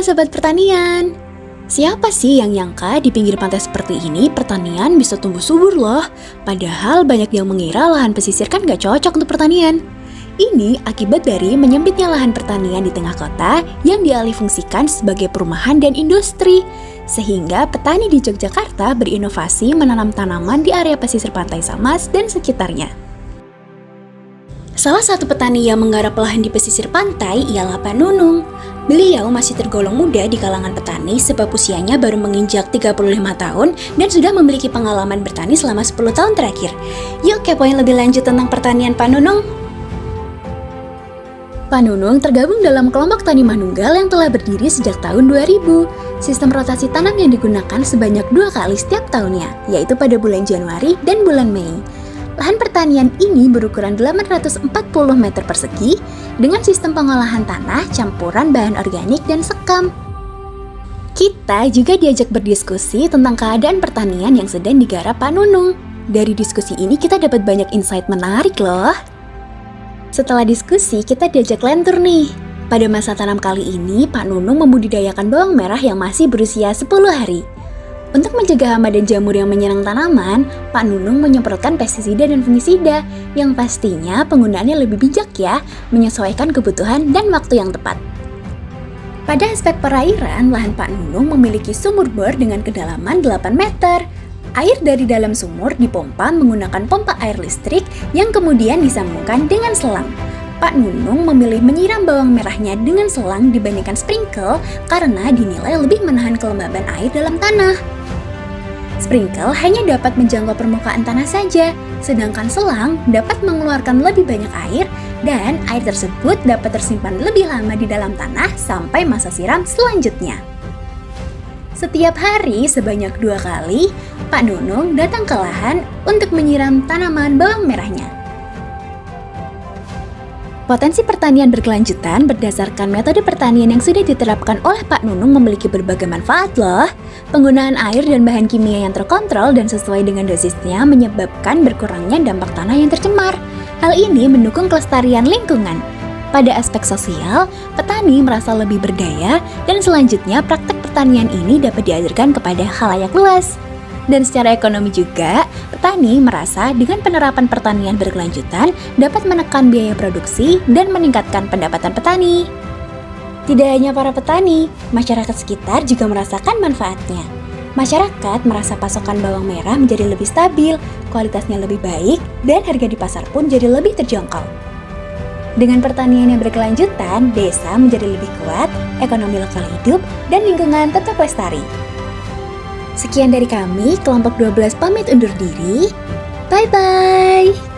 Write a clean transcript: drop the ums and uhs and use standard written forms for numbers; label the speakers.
Speaker 1: Sobat Pertanian. Siapa sih yang nyangka di pinggir pantai seperti ini pertanian bisa tumbuh subur loh? Padahal banyak yang mengira lahan pesisir kan gak cocok untuk pertanian. Ini akibat dari menyempitnya lahan pertanian di tengah kota yang dialihfungsikan sebagai perumahan dan industri. Sehingga petani di Yogyakarta berinovasi menanam tanaman di area pesisir pantai Samas dan sekitarnya. Salah satu petani yang menggarap lahan di pesisir pantai ialah Pak Nunung. Beliau masih tergolong muda di kalangan petani sebab usianya baru menginjak 35 tahun dan sudah memiliki pengalaman bertani selama 10 tahun terakhir. Yuk kepoin lebih lanjut tentang pertanian Pak Nunung. Pak Nunung tergabung dalam kelompok tani manunggal yang telah berdiri sejak tahun 2000. Sistem rotasi tanam yang digunakan sebanyak 2 kali setiap tahunnya, yaitu pada bulan Januari dan bulan Mei. Lahan pertanian ini berukuran 840 meter persegi dengan sistem pengolahan tanah campuran bahan organik dan sekam. Kita juga diajak berdiskusi tentang keadaan pertanian yang sedang digarap Pak Nunung. Dari diskusi ini kita dapat banyak insight menarik loh. Setelah diskusi kita diajak lentur nih. Pada masa tanam kali ini Pak Nunung membudidayakan bawang merah yang masih berusia 10 hari. Untuk mencegah hama dan jamur yang menyerang tanaman, Pak Nunung menyemprotkan pestisida dan fungisida yang pastinya penggunaannya lebih bijak ya, menyesuaikan kebutuhan dan waktu yang tepat. Pada aspek perairan, lahan Pak Nunung memiliki sumur bor dengan kedalaman 8 meter. Air dari dalam sumur dipompa menggunakan pompa air listrik yang kemudian disambungkan dengan selang. Pak Nunung memilih menyiram bawang merahnya dengan selang dibandingkan sprinkle karena dinilai lebih menahan kelembaban air dalam tanah. Sprinkle hanya dapat menjangkau permukaan tanah saja, sedangkan selang dapat mengeluarkan lebih banyak air dan air tersebut dapat tersimpan lebih lama di dalam tanah sampai masa siram selanjutnya. Setiap hari sebanyak 2 kali, Pak Nunung datang ke lahan untuk menyiram tanaman bawang merahnya. Potensi pertanian berkelanjutan berdasarkan metode pertanian yang sudah diterapkan oleh Pak Nunung memiliki berbagai manfaat loh. Penggunaan air dan bahan kimia yang terkontrol dan sesuai dengan dosisnya menyebabkan berkurangnya dampak tanah yang tercemar. Hal ini mendukung kelestarian lingkungan. Pada aspek sosial, petani merasa lebih berdaya dan selanjutnya praktek pertanian ini dapat diajarkan kepada khalayak luas. Dan secara ekonomi juga, petani merasa dengan penerapan pertanian berkelanjutan dapat menekan biaya produksi dan meningkatkan pendapatan petani. Tidak hanya para petani, masyarakat sekitar juga merasakan manfaatnya. Masyarakat merasa pasokan bawang merah menjadi lebih stabil, kualitasnya lebih baik, dan harga di pasar pun jadi lebih terjangkau. Dengan pertanian yang berkelanjutan, desa menjadi lebih kuat, ekonomi lokal hidup, dan lingkungan tetap lestari. Sekian dari kami, kelompok 12 pamit undur diri. Bye-bye!